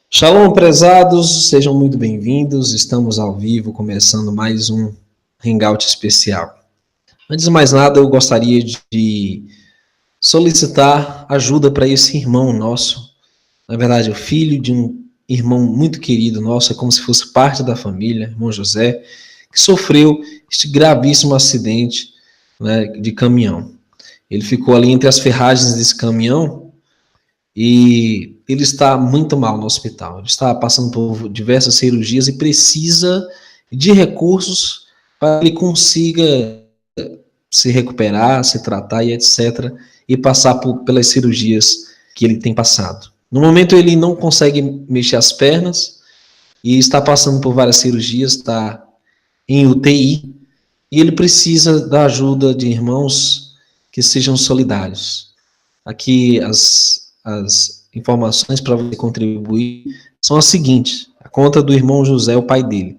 Shalom, prezados, sejam muito bem-vindos. Estamos ao vivo, começando mais um Hangout especial. Antes de mais nada, eu gostaria de solicitar ajuda para esse irmão nosso. Na verdade, o filho de um irmão muito querido nosso, é como se fosse parte da família, irmão José, que sofreu este gravíssimo acidente, né, de caminhão. Ele ficou ali entre as ferragens desse caminhão e ele está muito mal no hospital. Ele está passando por diversas cirurgias e precisa de recursos para que ele consiga se recuperar, se tratar e etc. E passar pelas cirurgias que ele tem passado. No momento ele não consegue mexer as pernas e está passando por várias cirurgias, está em UTI e ele precisa da ajuda de irmãos que sejam solidários. Aqui as informações para você contribuir são as seguintes. A conta do irmão José, o pai dele.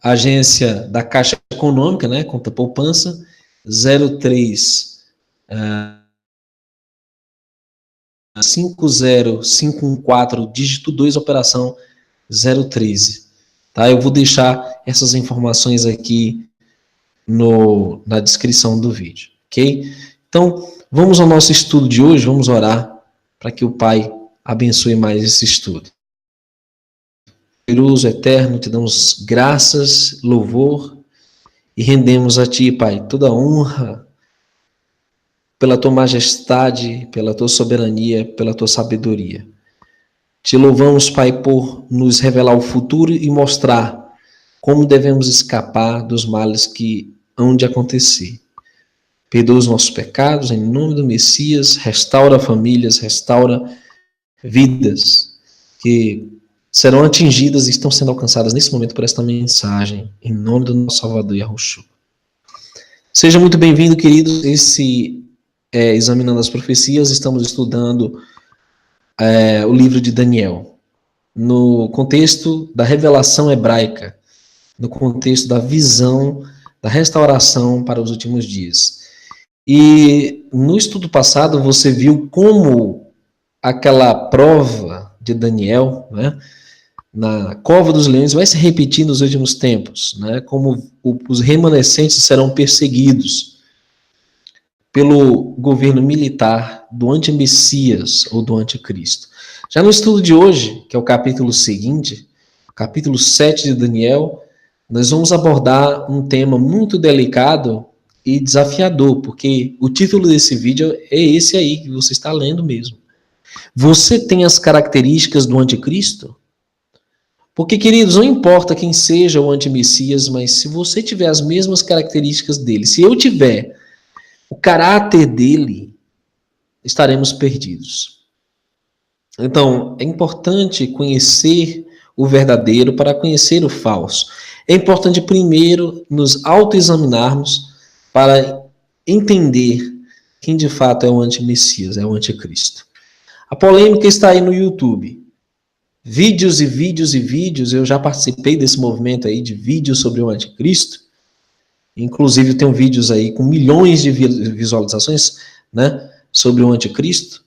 A agência da Caixa Econômica, né, conta poupança, 03 50514, dígito 2, operação 013. Tá? Eu vou deixar essas informações aqui na descrição do vídeo, ok? Então, vamos ao nosso estudo de hoje, vamos orar para que o Pai abençoe mais esse estudo. Poderoso, eterno, te damos graças, louvor e rendemos a Ti, Pai, toda honra pela Tua majestade, pela Tua soberania, pela Tua sabedoria. Te louvamos, Pai, por nos revelar o futuro e mostrar como devemos escapar dos males que hão de acontecer. Perdoa os nossos pecados, em nome do Messias, restaura famílias, restaura vidas que serão atingidas e estão sendo alcançadas nesse momento por esta mensagem, em nome do nosso Salvador Yahushua. Seja muito bem-vindo, queridos. Esse é Examinando as Profecias, estamos estudando o livro de Daniel, no contexto da revelação hebraica, no contexto da visão da restauração para os últimos dias. E no estudo passado você viu como aquela prova de Daniel, né, na cova dos leões vai se repetir nos últimos tempos, né, como os remanescentes serão perseguidos pelo governo militar do anti-Messias ou do anticristo. Já no estudo de hoje, que é o capítulo seguinte, capítulo 7 de Daniel, nós vamos abordar um tema muito delicado e desafiador, porque o título desse vídeo é esse aí que você está lendo mesmo. Você tem as características do anticristo? Porque, queridos, não importa quem seja o antimessias, mas se você tiver as mesmas características dele, se eu tiver o caráter dele, estaremos perdidos. Então, é importante conhecer o verdadeiro para conhecer o falso. É importante primeiro nos autoexaminarmos para entender quem de fato é o anti-Messias, é o anticristo. A polêmica está aí no YouTube. Vídeos e vídeos e vídeos, eu já participei desse movimento aí de vídeos sobre o anticristo. Inclusive eu tenho vídeos aí com milhões de visualizações, né, sobre o anticristo.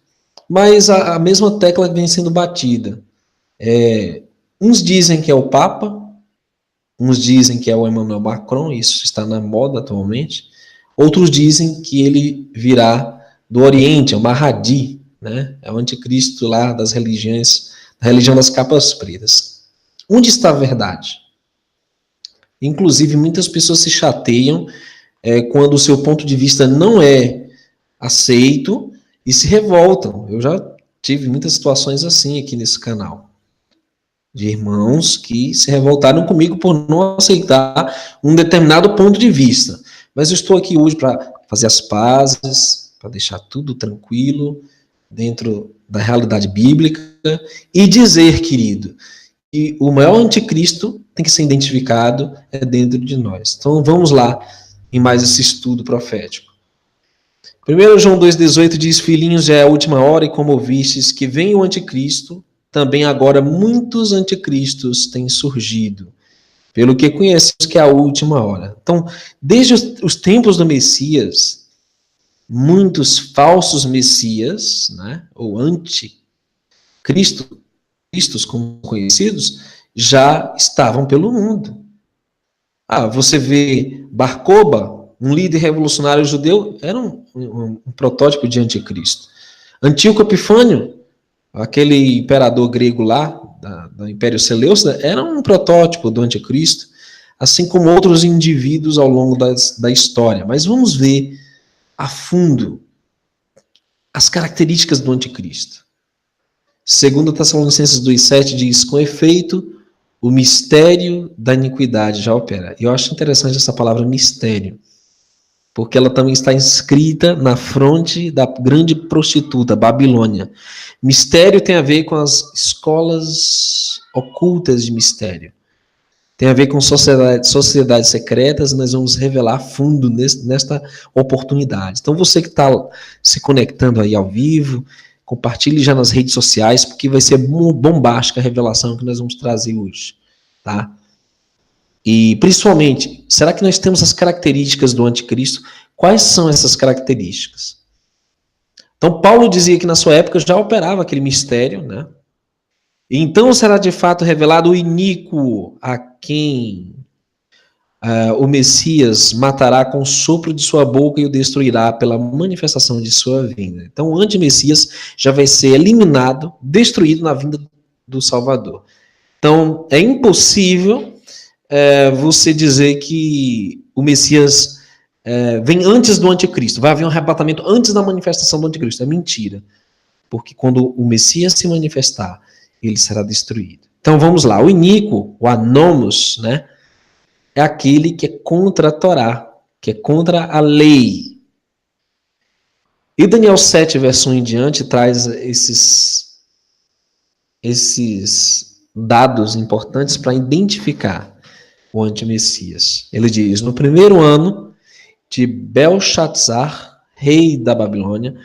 Mas a mesma tecla vem sendo batida. Uns dizem que é o Papa, uns dizem que é o Emmanuel Macron, isso está na moda atualmente. Outros dizem que ele virá do Oriente, é o Mahdi, né? É o anticristo lá das religiões, da religião das capas pretas. Onde está a verdade? Inclusive, muitas pessoas se chateiam quando o seu ponto de vista não é aceito e se revoltam. Eu já tive muitas situações assim aqui nesse canal, de irmãos que se revoltaram comigo por não aceitar um determinado ponto de vista. Mas eu estou aqui hoje para fazer as pazes, para deixar tudo tranquilo, dentro da realidade bíblica, e dizer, querido, E o maior anticristo tem que ser identificado dentro de nós. Então vamos lá em mais esse estudo profético. 1 João 2,18 diz: Filhinhos, já é a última hora, e como ouvistes que vem o anticristo, também agora muitos anticristos têm surgido, pelo que conhecemos que é a última hora. Então, desde os tempos do Messias, muitos falsos messias, né, ou anticristos como conhecidos, já estavam pelo mundo. Você vê Bar Kokhba, um líder revolucionário judeu, era um protótipo de anticristo. Antíoco Epifânio, aquele imperador grego lá, do Império Seleucida, era um protótipo do anticristo, assim como outros indivíduos ao longo da história. Mas vamos ver a fundo as características do anticristo. Segundo Tessalonicenses 2,7 diz: com efeito, o mistério da iniquidade já opera. E eu acho interessante essa palavra mistério, porque ela também está inscrita na fronte da grande prostituta, Babilônia. Mistério tem a ver com as escolas ocultas de mistério. Tem a ver com sociedades secretas, nós vamos revelar a fundo nesta oportunidade. Então você que está se conectando aí ao vivo, compartilhe já nas redes sociais, porque vai ser bombástica a revelação que nós vamos trazer hoje, tá? E principalmente, será que nós temos as características do anticristo? Quais são essas características? Então Paulo dizia que na sua época já operava aquele mistério, né? Então será de fato revelado o iníquo, a quem o Messias matará com o sopro de sua boca e o destruirá pela manifestação de sua vinda. Então o anti-Messias já vai ser eliminado, destruído na vinda do Salvador. Então é impossível você dizer que o Messias vem antes do anticristo, vai haver um arrebatamento antes da manifestação do anticristo. É mentira. Porque quando o Messias se manifestar, ele será destruído. Então vamos lá, o iníquo, o anomos, né, é aquele que é contra a Torá, que é contra a lei. E Daniel 7, verso 1 em diante, traz esses dados importantes para identificar o anti-Messias. Ele diz: no primeiro ano de Belchazzar, rei da Babilônia,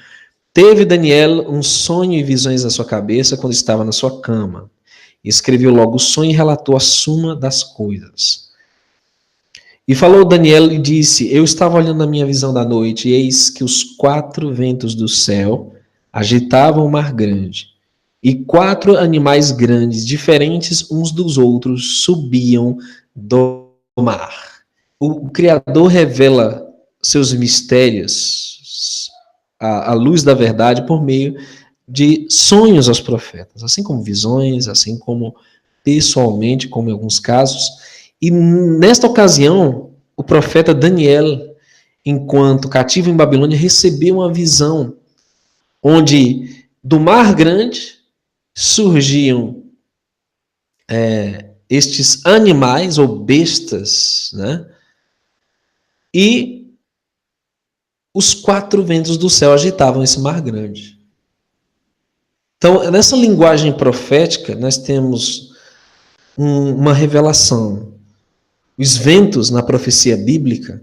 teve Daniel um sonho e visões na sua cabeça quando estava na sua cama. Escreveu logo o sonho e relatou a suma das coisas. E falou Daniel e disse: eu estava olhando na minha visão da noite, e eis que os 4 ventos do céu agitavam o mar grande, e 4 animais grandes, diferentes uns dos outros, subiam do mar. O Criador revela seus mistérios, a luz da verdade, por meio de sonhos aos profetas, assim como visões, assim como pessoalmente, como em alguns casos. E nesta ocasião, o profeta Daniel, enquanto cativo em Babilônia, recebeu uma visão onde do mar grande surgiam estes animais ou bestas, né? E os 4 ventos do céu agitavam esse mar grande. Então, nessa linguagem profética, nós temos uma revelação. Os ventos na profecia bíblica,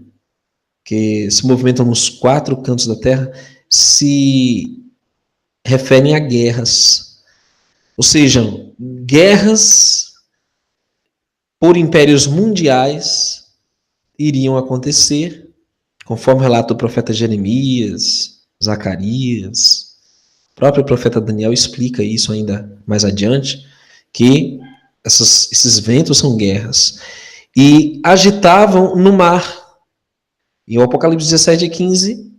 que se movimentam nos 4 cantos da terra, se referem a guerras. Ou seja, guerras por impérios mundiais iriam acontecer, conforme relata o profeta Jeremias, Zacarias. O próprio profeta Daniel explica isso ainda mais adiante, que esses ventos são guerras. E agitavam no mar. E o Apocalipse 17:15,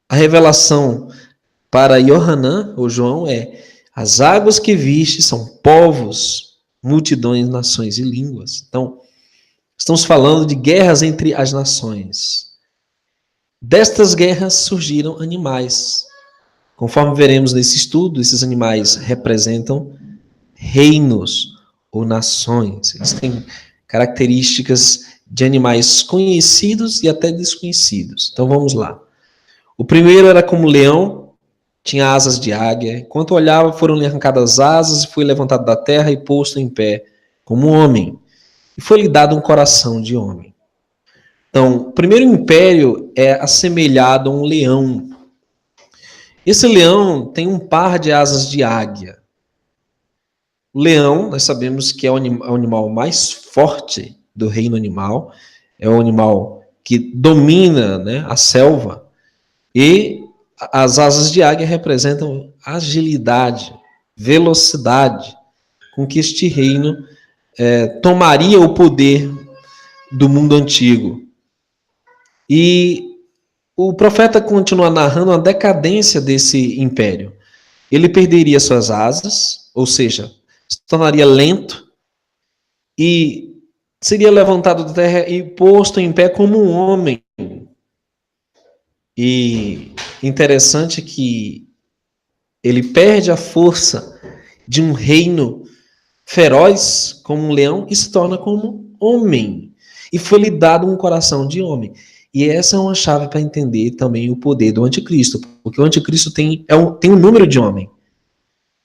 a revelação para Yohanan, ou João, é: as águas que viste são povos, multidões, nações e línguas. Então, estamos falando de guerras entre as nações. Destas guerras surgiram animais. Conforme veremos nesse estudo, esses animais representam reinos ou nações. Eles têm características de animais conhecidos e até desconhecidos. Então vamos lá. O primeiro era como leão, tinha asas de águia. Enquanto olhava, foram-lhe arrancadas as asas e foi levantado da terra e posto em pé. como homem, e foi-lhe dado um coração de homem. Então, o primeiro império é assemelhado a um leão. Esse leão tem um par de asas de águia. O leão, nós sabemos que é o animal mais forte do reino animal, é o animal que domina, né, a selva, e as asas de águia representam agilidade, velocidade, com que este reino tomaria o poder do mundo antigo. E o profeta continua narrando a decadência desse império. Ele perderia suas asas, ou seja, se tornaria lento e seria levantado da terra e posto em pé como um homem. E interessante que ele perde a força de um reino feroz como um leão e se torna como homem. E foi-lhe dado um coração de homem. E essa é uma chave para entender também o poder do anticristo, porque o anticristo tem um número de homem.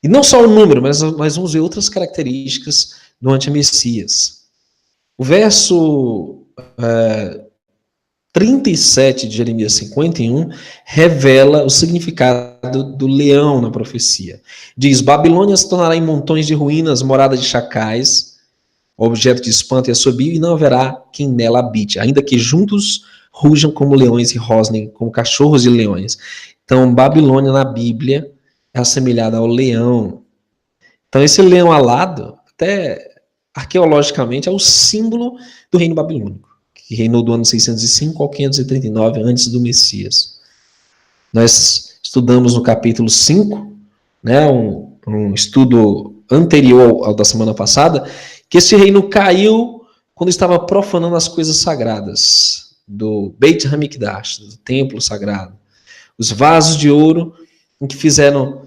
E não só o número, mas vamos ver outras características do antimessias. O verso 37 de Jeremias 51 revela o significado do leão na profecia. Diz: Babilônia se tornará em montões de ruínas, morada de chacais, objeto de espanto e assobio, e não haverá quem nela habite, ainda que juntos rujam como leões e rosnem como cachorros de leões. Então, Babilônia na Bíblia é assemelhada ao leão. Então, esse leão alado, até arqueologicamente, é o símbolo do reino babilônico, que reinou do ano 605 ao 539 antes do Messias. Nós estudamos no capítulo 5, né, um estudo anterior ao da semana passada, que esse reino caiu quando estava profanando as coisas sagradas do Beit HaMikdash, do templo sagrado. Os vasos de ouro em que fizeram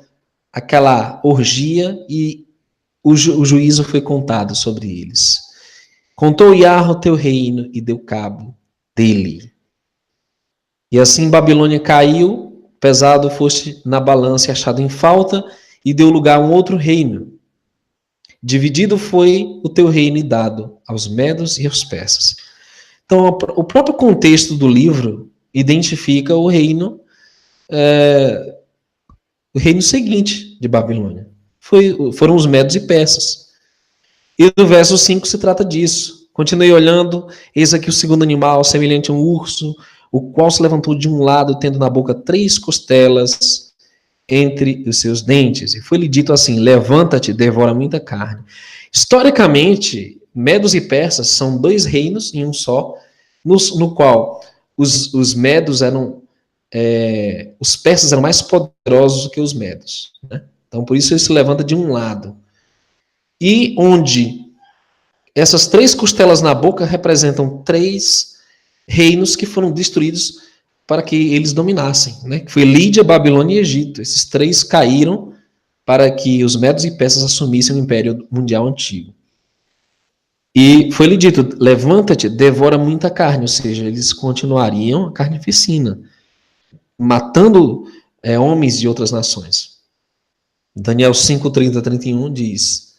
aquela orgia e o juízo foi contado sobre eles. Contou Yahweh o teu reino e deu cabo dele. E assim Babilônia caiu, pesado foste na balança e achado em falta, e deu lugar a um outro reino. Dividido foi o teu reino e dado aos medos e aos persas. Então, o próprio contexto do livro identifica o reino seguinte de Babilônia. Foram os medos e persas. E no verso 5 se trata disso. Continuei olhando, eis aqui o segundo animal, semelhante a um urso, o qual se levantou de um lado, tendo na boca 3 costelas entre os seus dentes. E foi-lhe dito assim: levanta-te, devora muita carne. Historicamente, medos e persas são 2 reinos em um só, no qual os medos eram... os persas eram mais poderosos do que os medos, né? Então, por isso ele se levanta de um lado. E onde essas 3 costelas na boca representam 3 reinos que foram destruídos para que eles dominassem, né? Que foi Lídia, Babilônia e Egito. Esses 3 caíram para que os medos e persas assumissem o Império Mundial Antigo. E foi-lhe dito: levanta-te, devora muita carne, ou seja, eles continuariam a carnificina, matando homens de outras nações. Daniel 5:30-31 diz: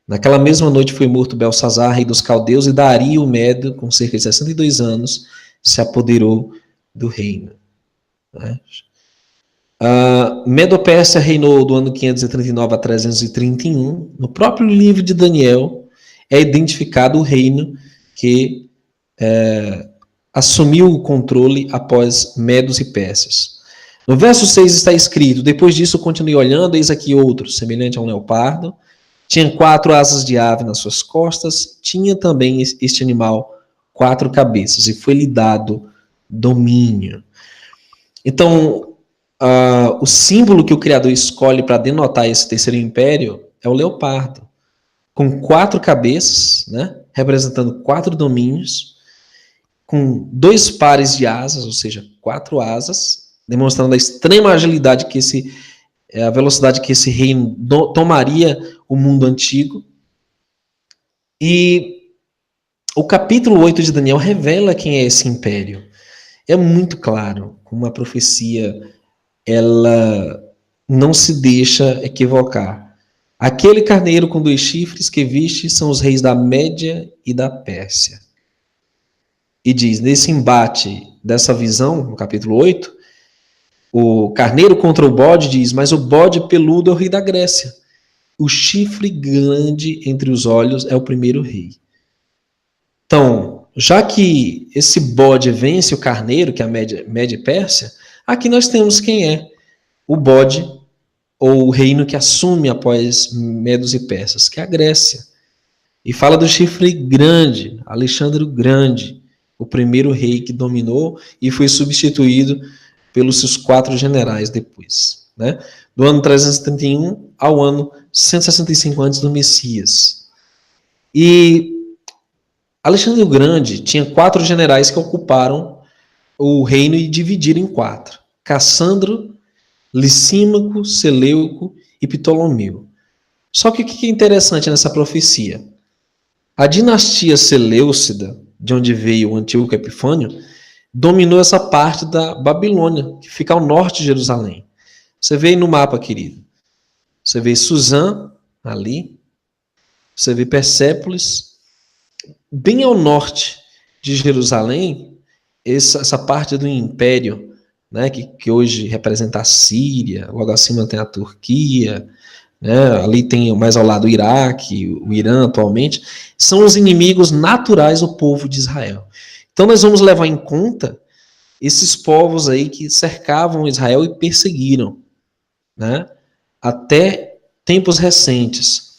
naquela mesma noite foi morto Belsazar, rei dos caldeus, e Dario, o Medo, com cerca de 62 anos, se apoderou do reino. Né? Medo-Pérsia reinou do ano 539 a 331. No próprio livro de Daniel é identificado o reino que assumiu o controle após medos e persas. No verso 6 está escrito: depois disso continuei olhando, eis aqui outro, semelhante a um leopardo, tinha 4 asas de ave nas suas costas, tinha também este animal 4 cabeças, e foi-lhe dado domínio. Então, o símbolo que o Criador escolhe para denotar esse terceiro império é o leopardo, com 4 cabeças, né, representando 4 domínios, com 2 pares de asas, ou seja, 4 asas, demonstrando a extrema agilidade a velocidade que esse reino tomaria o mundo antigo. E o capítulo 8 de Daniel revela quem é esse império. É muito claro como a profecia ela não se deixa equivocar. Aquele carneiro com 2 chifres que viste são os reis da Média e da Pérsia. E diz, nesse embate dessa visão, no capítulo 8, o carneiro contra o bode diz, mas o bode peludo é o rei da Grécia. O chifre grande entre os olhos é o primeiro rei. Então, já que esse bode vence o carneiro, que é a Média e Pérsia, aqui nós temos quem é o bode, ou o reino que assume após Medos e Persas, que é a Grécia. E fala do chifre grande, Alexandre o Grande, o primeiro rei que dominou e foi substituído pelos seus 4 generais depois, né? Do ano 331 ao ano 165 antes do Messias. E Alexandre o Grande tinha 4 generais que ocuparam o reino e dividiram em 4. Cassandro, Licímaco, Seleuco e Ptolomeu. Só que o que é interessante nessa profecia? A dinastia Seleucida, de onde veio o Antíoco Epifânio, dominou essa parte da Babilônia, que fica ao norte de Jerusalém. Você vê aí no mapa, querido. Você vê Suzã, ali. Você vê Persépolis. Bem ao norte de Jerusalém, essa parte do império, né, que hoje representa a Síria, logo acima tem a Turquia, né, ali tem mais ao lado o Iraque, o Irã atualmente, são os inimigos naturais do povo de Israel. Então nós vamos levar em conta esses povos aí que cercavam Israel e perseguiram, né, até tempos recentes.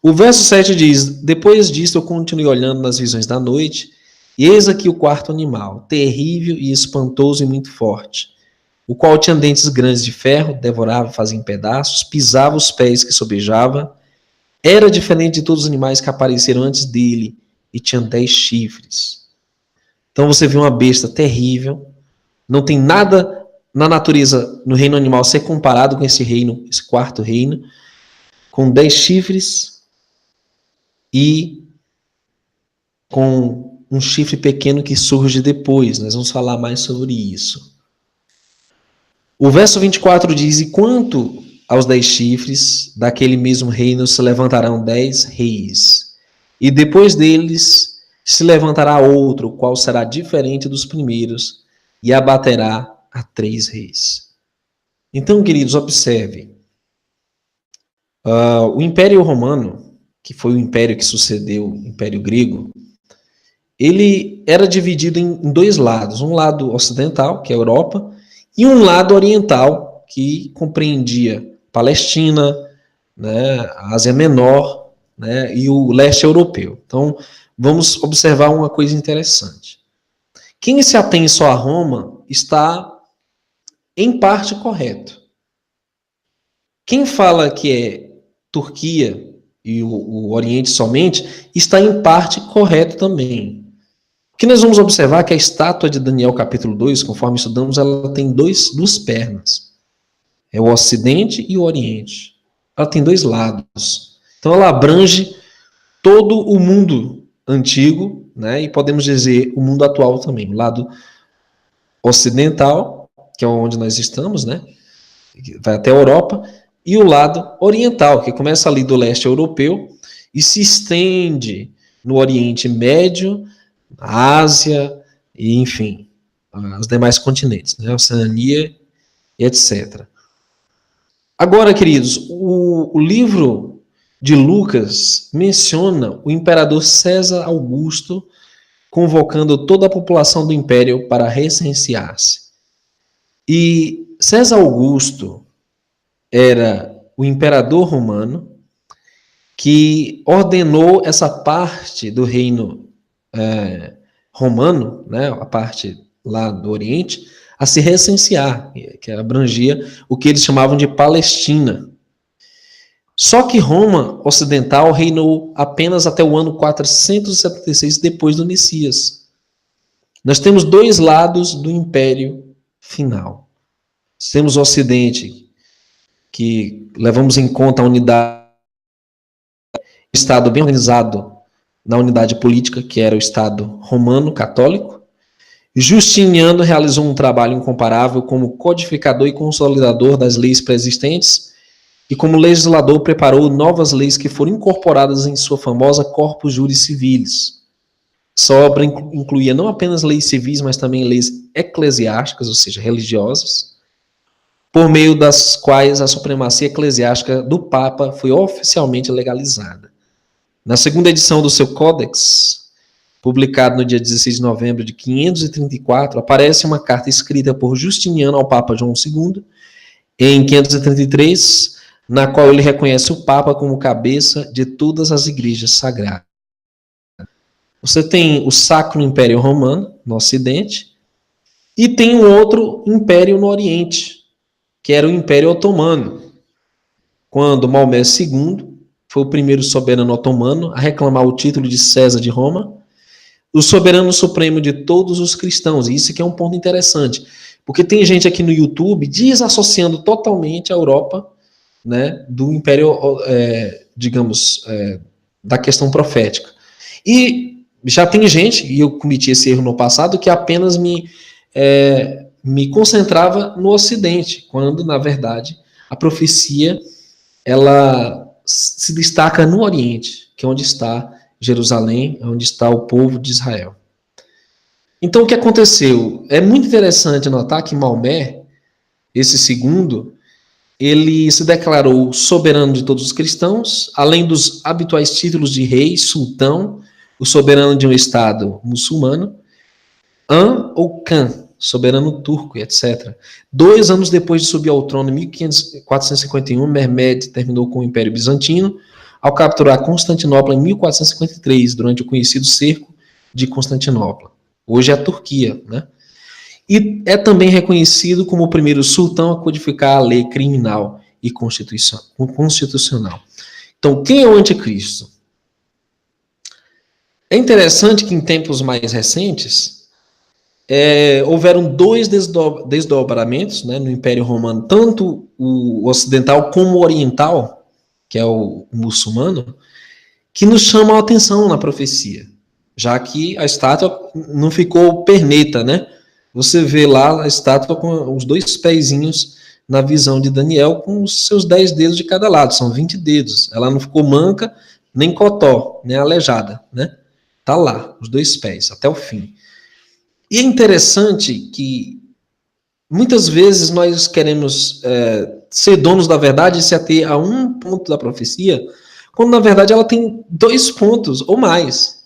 O verso 7 diz, depois disso eu continuei olhando nas visões da noite, e eis aqui o 4º animal, terrível e espantoso e muito forte, o qual tinha dentes grandes de ferro, devorava, fazia em pedaços, pisava os pés que sobejava, era diferente de todos os animais que apareceram antes dele, e tinha 10 chifres. Então você vê uma besta terrível, não tem nada na natureza, no reino animal, ser comparado com esse reino, esse 4º reino, com 10 chifres e com um chifre pequeno que surge depois. Nós vamos falar mais sobre isso. O verso 24 diz, e quanto aos 10 chifres, daquele mesmo reino se levantarão 10 reis, e depois deles se levantará outro, o qual será diferente dos primeiros, e abaterá a 3 reis. Então, queridos, observe. O Império Romano, que foi o império que sucedeu o Império Grego, ele era dividido em 2 lados. Um lado ocidental, que é a Europa, e um lado oriental, que compreendia Palestina, né, a Ásia Menor, né, e o leste europeu. Então, vamos observar uma coisa interessante. Quem se atém só a Roma está, em parte, correto. Quem fala que é Turquia e o Oriente somente, está, em parte, correto também. O que nós vamos observar é que a estátua de Daniel, capítulo 2, conforme estudamos, ela tem 2 pernas. É o Ocidente e o Oriente. Ela tem 2 lados. Então ela abrange todo o mundo antigo, né? E podemos dizer o mundo atual também. O lado ocidental, que é onde nós estamos, né? Vai até a Europa. E o lado oriental, que começa ali do leste europeu e se estende no Oriente Médio, a Ásia, e enfim, os demais continentes, né? Oceania e etc. Agora, queridos, o livro de Lucas menciona o imperador César Augusto convocando toda a população do império para recensear-se. E César Augusto era o imperador romano que ordenou essa parte do reino romano, né, a parte lá do Oriente, a se recensear, que abrangia o que eles chamavam de Palestina. Só que Roma ocidental reinou apenas até o ano 476 depois do Messias. Nós temos 2 lados do império final. Temos o Ocidente, que levamos em conta a unidade, o Estado bem organizado na unidade política, que era o Estado romano católico. Justiniano realizou um trabalho incomparável como codificador e consolidador das leis pré-existentes e como legislador preparou novas leis que foram incorporadas em sua famosa Corpus Juris Civilis. Essa obra incluía não apenas leis civis, mas também leis eclesiásticas, ou seja, religiosas, por meio das quais a supremacia eclesiástica do Papa foi oficialmente legalizada. Na segunda edição do seu Códex, publicado no dia 16 de novembro de 534, aparece uma carta escrita por Justiniano ao Papa João II, em 533, na qual ele reconhece o Papa como cabeça de todas as igrejas sagradas. Você tem o Sacro Império Romano, no Ocidente, e tem um outro império no Oriente, que era o Império Otomano, quando Maomé II foi o primeiro soberano otomano a reclamar o título de César de Roma, o soberano supremo de todos os cristãos. E isso aqui é um ponto interessante, porque tem gente aqui no YouTube desassociando totalmente a Europa, né, do Império, digamos, da questão profética. E já tem gente, e eu cometi esse erro no passado, que apenas me concentrava no Ocidente, quando, na verdade, a profecia ela se destaca no Oriente, que é onde está Jerusalém, é onde está o povo de Israel. Então, o que aconteceu? É muito interessante notar que Maomé, esse segundo, ele se declarou soberano de todos os cristãos, além dos habituais títulos de rei, sultão, o soberano de um estado muçulmano, An ou Khan, soberano turco, etc. 2 anos depois de subir ao trono, em 1451, Mehmed terminou com o Império Bizantino, ao capturar Constantinopla em 1453, durante o conhecido cerco de Constantinopla. Hoje é a Turquia, né? E é também reconhecido como o primeiro sultão a codificar a lei criminal e constitucional. Então, quem é o anticristo? É interessante que em tempos mais recentes houveram 2 desdobramentos, né, no Império Romano, tanto o ocidental como o oriental, que é o muçulmano, que nos chamam a atenção na profecia, já que a estátua não ficou perneta, né? Você vê lá a estátua com os 2 pezinhos na visão de Daniel, com os seus 10 dedos de cada lado, são 20 dedos. Ela não ficou manca, nem cotó, nem aleijada, né? Tá lá, os 2 pés, até o fim. E é interessante que muitas vezes nós queremos ser donos da verdade e se ater a um ponto da profecia, quando na verdade ela tem 2 pontos ou mais.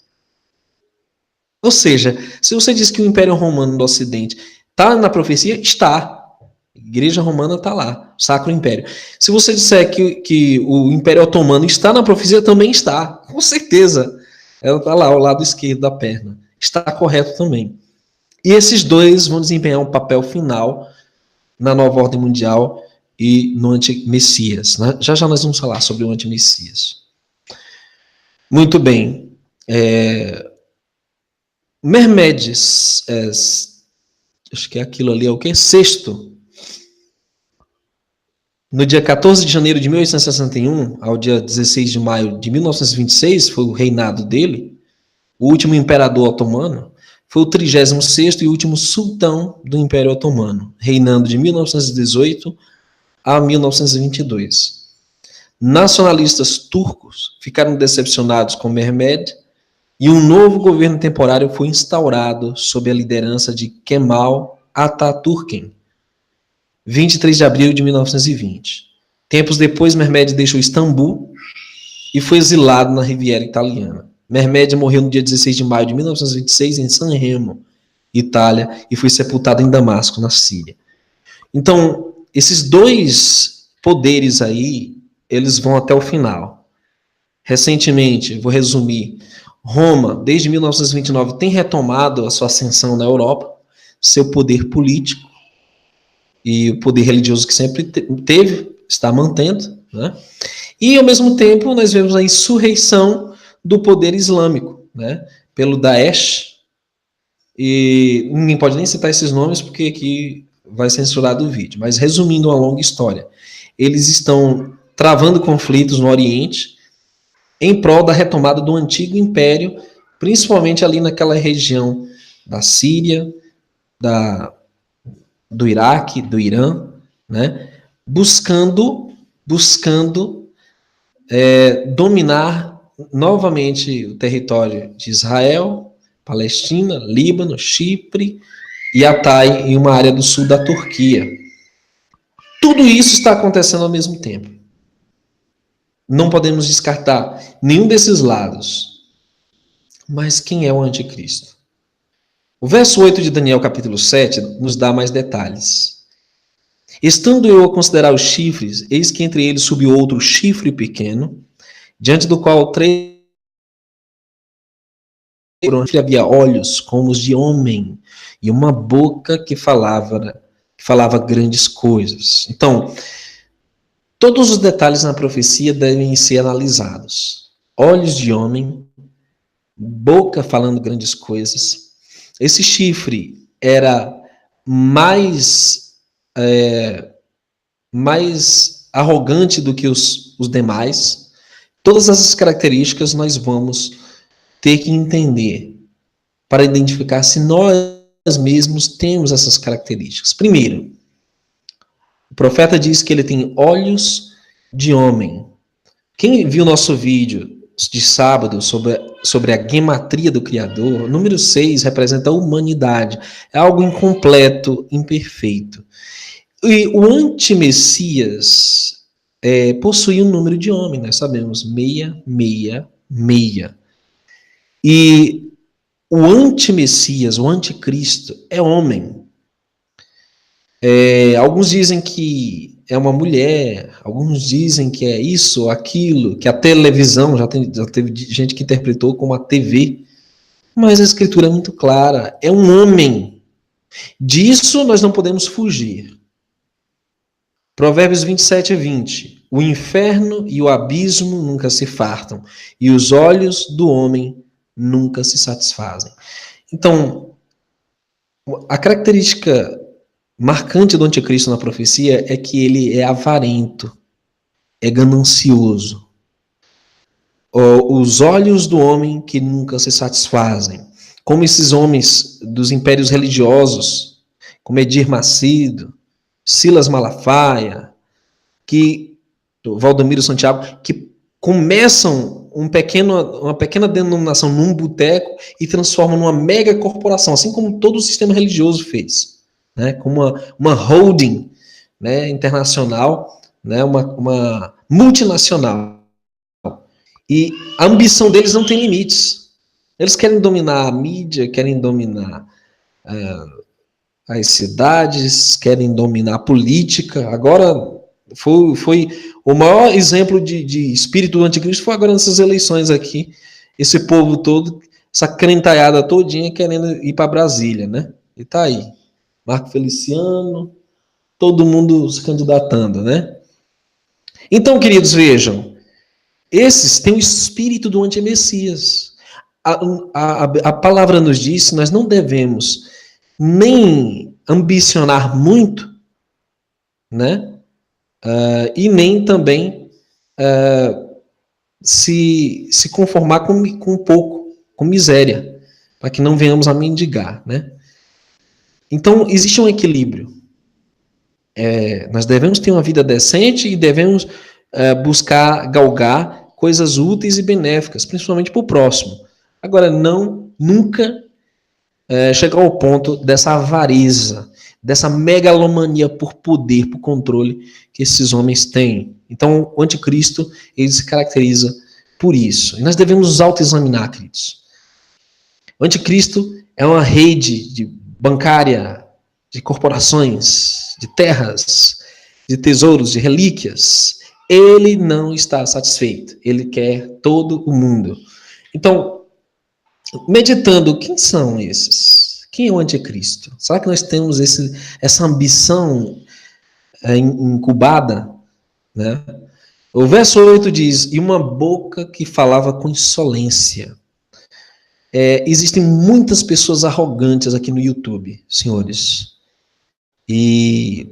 Ou seja, se você diz que o Império Romano do Ocidente está na profecia, está. A Igreja Romana está lá, o Sacro Império. Se você disser que o Império Otomano está na profecia, também está. Com certeza. Ela está lá, ao lado esquerdo da perna. Está correto também. E esses 2 vão desempenhar um papel final na nova ordem mundial e no anti-Messias. Né? Já nós vamos falar sobre o anti-Messias. Muito bem. Mermedes, acho que é aquilo ali, é o quê? Sexto. No dia 14 de janeiro de 1861, ao dia 16 de maio de 1926, foi o reinado dele, o último imperador otomano, foi o 36º e último sultão do Império Otomano, reinando de 1918 a 1922. Nacionalistas turcos ficaram decepcionados com Mehmed e um novo governo temporário foi instaurado sob a liderança de Kemal Atatürk, 23 de abril de 1920. Tempos depois, Mehmed deixou Istambul e foi exilado na Riviera Italiana. Mehmed morreu no dia 16 de maio de 1926 em San Remo, Itália, e foi sepultado em Damasco, na Síria. Então, esses 2 poderes aí, eles vão até o final. Recentemente, vou resumir, Roma, desde 1929, tem retomado a sua ascensão na Europa, seu poder político e o poder religioso que sempre teve, está mantendo, né? E, ao mesmo tempo, nós vemos a insurreição do poder islâmico, né? Pelo Daesh, e ninguém pode nem citar esses nomes porque aqui vai censurar do vídeo, mas resumindo uma longa história, eles estão travando conflitos no Oriente em prol da retomada do antigo império, principalmente ali naquela região da Síria, do Iraque, do Irã, né? Buscando buscando dominar novamente o território de Israel, Palestina, Líbano, Chipre e Hatay, em uma área do sul da Turquia. Tudo isso está acontecendo ao mesmo tempo. Não podemos descartar nenhum desses lados. Mas quem é o anticristo? O verso 8 de Daniel, capítulo 7, nos dá mais detalhes. Estando eu a considerar os chifres, eis que entre eles subiu outro chifre pequeno, diante do qual havia olhos como os de homem, e uma boca que falava grandes coisas. Então, todos os detalhes na profecia devem ser analisados. Olhos de homem, boca falando grandes coisas. Esse chifre era mais arrogante do que os demais. Todas essas características nós vamos ter que entender para identificar se nós mesmos temos essas características. Primeiro, o profeta diz que ele tem olhos de homem. Quem viu nosso vídeo de sábado sobre a gematria do Criador, o número 6 representa a humanidade. É algo incompleto, imperfeito. E o anti-Messias possui um número de homem, nós sabemos, 666. E o anti-Messias, o anticristo, é homem. Alguns dizem que é uma mulher, alguns dizem que é isso ou aquilo, que a televisão, já teve gente que interpretou como a TV, mas a escritura é muito clara, é um homem. Disso nós não podemos fugir. Provérbios 27:20. O inferno e o abismo nunca se fartam, e os olhos do homem nunca se satisfazem. Então, a característica marcante do anticristo na profecia é que ele é avarento, é ganancioso. Os olhos do homem que nunca se satisfazem. Como esses homens dos impérios religiosos, como Edir Macedo, Silas Malafaia, Valdomiro Santiago, que começam uma pequena denominação num boteco e transformam numa mega corporação, assim como todo o sistema religioso fez. Né, como uma holding, né, internacional, né, uma multinacional. E a ambição deles não tem limites. Eles querem dominar a mídia, querem dominar as cidades, querem dominar a política. Agora, foi o maior exemplo de espírito do anticristo foi agora nessas eleições aqui. Esse povo todo, essa crentalhada todinha querendo ir para Brasília, né? E tá aí. Marco Feliciano, todo mundo se candidatando, né? Então, queridos, vejam, esses têm o espírito do anti-Messias. A palavra nos diz que nós não devemos nem ambicionar muito, né? E nem também se conformar com pouco, com miséria, para que não venhamos a mendigar, né? Então, existe um equilíbrio. Nós devemos ter uma vida decente e devemos buscar galgar coisas úteis e benéficas, principalmente para o próximo. Agora, nunca chegar ao ponto dessa avareza, dessa megalomania por poder, por controle que esses homens têm. Então, o anticristo, ele se caracteriza por isso. E nós devemos nos autoexaminar, queridos. O anticristo é uma rede bancária, de corporações, de terras, de tesouros, de relíquias. Ele não está satisfeito. Ele quer todo o mundo. Então, meditando, quem são esses? Quem é o anticristo? Será que nós temos essa ambição incubada? Né? O verso 8 diz, e uma boca que falava com insolência. Existem muitas pessoas arrogantes aqui no YouTube, senhores. E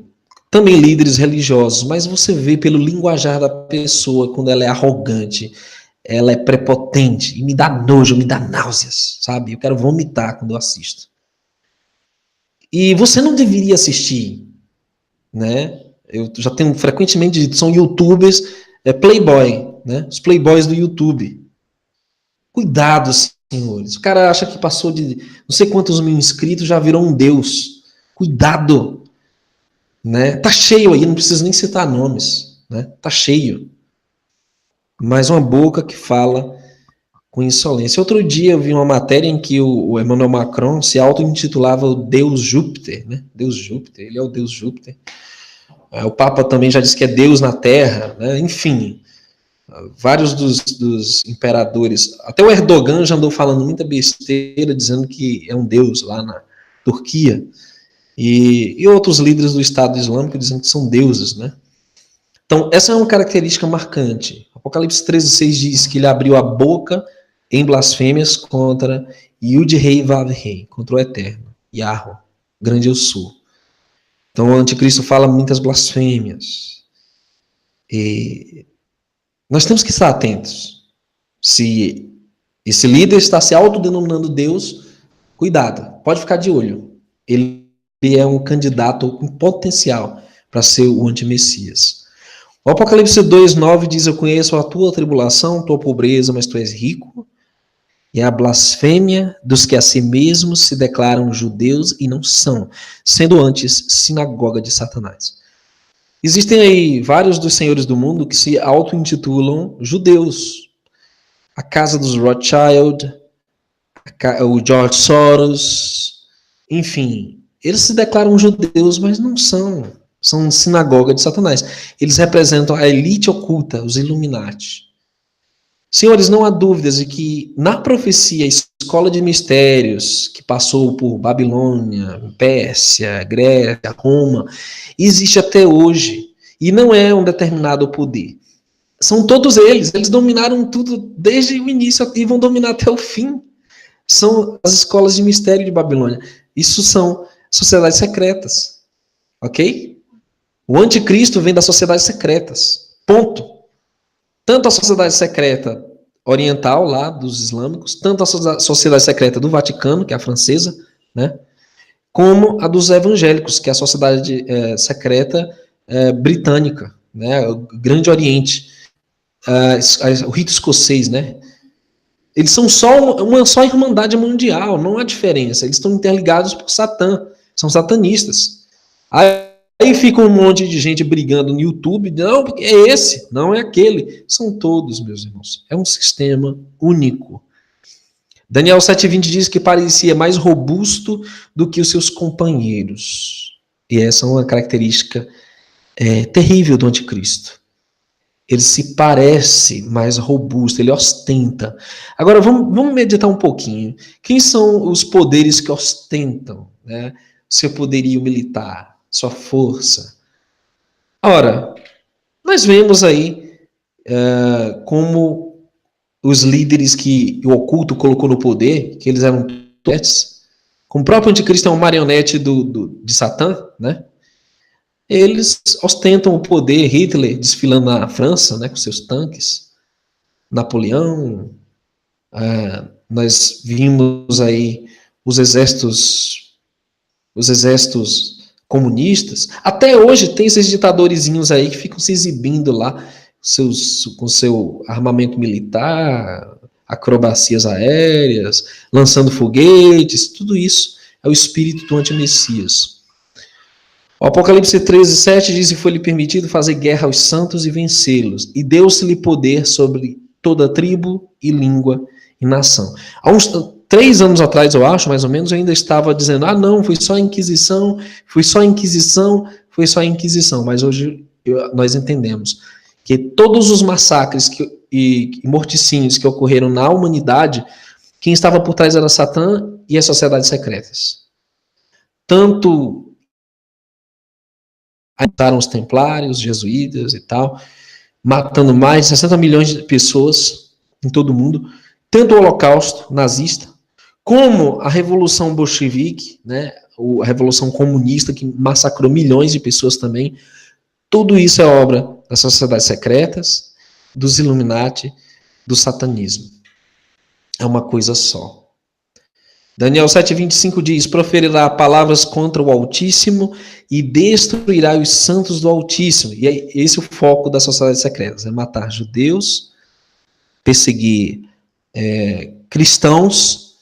também líderes religiosos, mas você vê pelo linguajar da pessoa, quando ela é arrogante, ela é prepotente, e me dá nojo, me dá náuseas, sabe? Eu quero vomitar quando eu assisto. E você não deveria assistir, né? Eu já tenho frequentemente dito, são youtubers, playboy, né? Os playboys do YouTube. Cuidado, senhores. O cara acha que passou de não sei quantos mil inscritos, já virou um deus. Cuidado, né? Tá cheio aí, não preciso nem citar nomes, né? Tá cheio. Mais uma boca que fala com insolência. Outro dia eu vi uma matéria em que o Emmanuel Macron se auto-intitulava o Deus Júpiter, né? Deus Júpiter, ele é o Deus Júpiter. O Papa também já disse que é Deus na Terra, né? Enfim, vários dos imperadores, até o Erdogan já andou falando muita besteira, dizendo que é um Deus lá na Turquia, e outros líderes do Estado Islâmico dizendo que são deuses, né? Então, essa é uma característica marcante. Apocalipse 13:6 diz que ele abriu a boca em blasfêmias contra Yud-Rei Vav-Rei, contra o Eterno, Yahweh, grande eu sou. Então, o anticristo fala muitas blasfêmias. E nós temos que estar atentos. Se esse líder está se autodenominando Deus, cuidado, pode ficar de olho. Ele é um candidato com potencial para ser o antimessias. O Apocalipse 2:9 diz: eu conheço a tua tribulação, tua pobreza, mas tu és rico. E a blasfêmia dos que a si mesmos se declaram judeus e não são, sendo antes sinagoga de Satanás. Existem aí vários dos senhores do mundo que se auto-intitulam judeus. A casa dos Rothschild, o George Soros, enfim, eles se declaram judeus, mas não são. São sinagoga de Satanás. Eles representam a elite oculta, os Illuminati. Senhores, não há dúvidas de que na profecia, a escola de mistérios, que passou por Babilônia, Pérsia, Grécia, Roma, existe até hoje. E não é um determinado poder. São todos eles dominaram tudo desde o início e vão dominar até o fim. São as escolas de mistério de Babilônia. Isso são sociedades secretas. Ok? O anticristo vem das sociedades secretas. Ponto. Tanto a sociedade secreta oriental, lá, dos islâmicos, tanto a sociedade secreta do Vaticano, que é a francesa, né, como a dos evangélicos, que é a sociedade secreta britânica, né, o Grande Oriente, o rito escocês, né. Eles são uma só irmandade mundial, não há diferença. Eles estão interligados por Satã, são satanistas. Aí fica um monte de gente brigando no YouTube, não, porque é esse, não é aquele. São todos, meus irmãos. É um sistema único. Daniel 7:20 diz que parecia mais robusto do que os seus companheiros. E essa é uma característica terrível do anticristo. Ele se parece mais robusto, ele ostenta. Agora, vamos meditar um pouquinho. Quem são os poderes que ostentam, né, seu poderio militar, sua força? Ora, nós vemos aí como os líderes que o oculto colocou no poder, que eles eram marionetes, como o próprio anticristo é uma marionete de Satã, né? Eles ostentam o poder. Hitler desfilando na França, né, com seus tanques, Napoleão, nós vimos aí os exércitos comunistas. Até hoje tem esses ditadorzinhos aí que ficam se exibindo lá com seu armamento militar, acrobacias aéreas, lançando foguetes, tudo isso é o espírito do antimessias. O Apocalipse 13:7 diz que foi-lhe permitido fazer guerra aos santos e vencê-los, e deu-se-lhe poder sobre toda tribo e língua e nação. Há uns 3 anos atrás, eu acho, mais ou menos, eu ainda estava dizendo, não, foi só a Inquisição, mas hoje nós entendemos que todos os massacres e morticínios que ocorreram na humanidade, quem estava por trás era Satã e as sociedades secretas. Tanto mataram os templários, os jesuítas e tal, matando mais de 60 milhões de pessoas em todo o mundo, tanto o Holocausto nazista, como a Revolução Bolchevique, né, a Revolução Comunista, que massacrou milhões de pessoas também. Tudo isso é obra das sociedades secretas, dos Illuminati, do satanismo. É uma coisa só. Daniel 7,25 diz: proferirá palavras contra o Altíssimo e destruirá os santos do Altíssimo. E é esse o foco das sociedades secretas: é matar judeus, perseguir cristãos,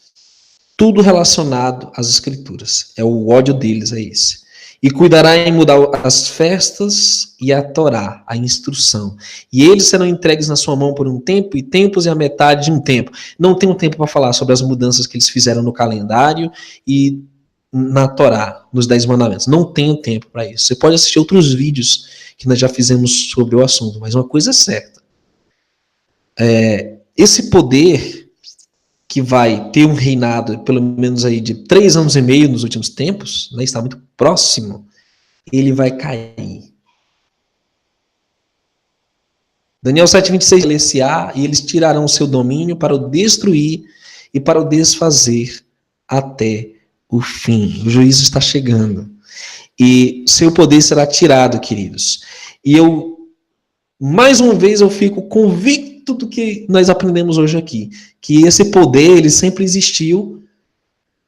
tudo relacionado às Escrituras. É o ódio deles, é esse. E cuidará em mudar as festas e a Torá, a instrução. E eles serão entregues na sua mão por um tempo, e tempos e a metade de um tempo. Não tem um tempo para falar sobre as mudanças que eles fizeram no calendário e na Torá, nos 10 mandamentos. Não tenho tempo para isso. Você pode assistir outros vídeos que nós já fizemos sobre o assunto, mas uma coisa é certa. Esse poder que vai ter um reinado, pelo menos aí de 3 anos e meio nos últimos tempos, né, está muito próximo, ele vai cair. Daniel 7,26, e eles tirarão o seu domínio para o destruir e para o desfazer até o fim. O juízo está chegando. E seu poder será tirado, queridos. E mais uma vez, eu fico convicto do que nós aprendemos hoje aqui, que esse poder, ele sempre existiu,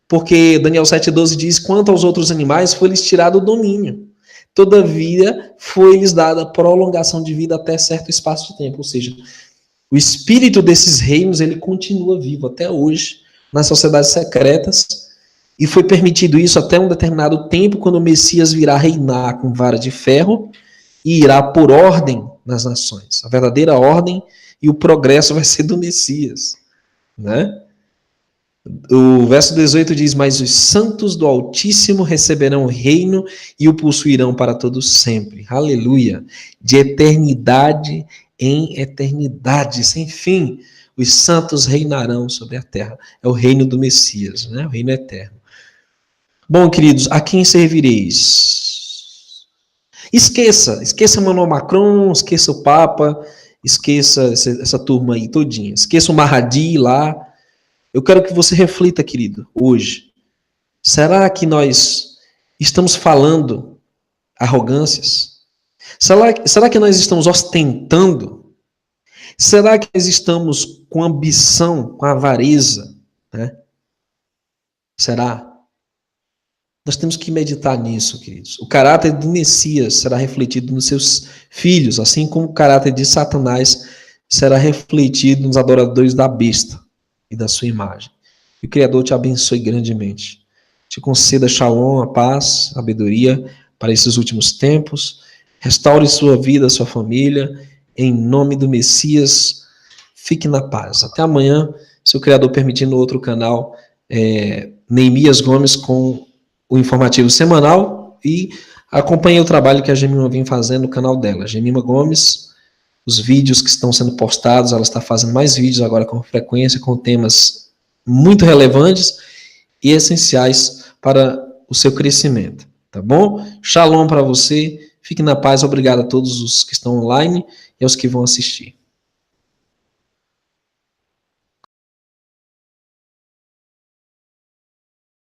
porque Daniel 7,12 diz: quanto aos outros animais, foi-lhes tirado o domínio. Todavia, foi-lhes dada prolongação de vida até certo espaço de tempo. Ou seja, o espírito desses reinos, ele continua vivo até hoje, nas sociedades secretas, e foi permitido isso até um determinado tempo, quando o Messias virá reinar com vara de ferro e irá por ordem nas nações. A verdadeira ordem e o progresso vai ser do Messias, né? O verso 18 diz: mas os santos do Altíssimo receberão o reino e o possuirão para todos sempre. Aleluia! De eternidade em eternidade, sem fim, os santos reinarão sobre a terra. É o reino do Messias, né? O reino eterno. Bom, queridos, a quem servireis? Esqueça Emmanuel Macron, esqueça o Papa, esqueça essa turma aí todinha. Esqueça o Mahdi lá. Eu quero que você reflita, querido, hoje. Será que nós estamos falando arrogâncias? Será que nós estamos ostentando? Será que nós estamos com ambição, com avareza? Né? Será? Nós temos que meditar nisso, queridos. O caráter do Messias será refletido nos seus filhos, assim como o caráter de Satanás será refletido nos adoradores da besta e da sua imagem. E o Criador te abençoe grandemente. Te conceda shalom, a paz, a sabedoria para esses últimos tempos. Restaure sua vida, sua família. Em nome do Messias, fique na paz. Até amanhã, se o Criador permitir, no outro canal, Neemias Gomes com o informativo semanal, e acompanhe o trabalho que a Gemima vem fazendo no canal dela. Gemima Gomes, os vídeos que estão sendo postados, ela está fazendo mais vídeos agora com frequência, com temas muito relevantes e essenciais para o seu crescimento, tá bom? Shalom para você, fique na paz, obrigado a todos os que estão online e aos que vão assistir.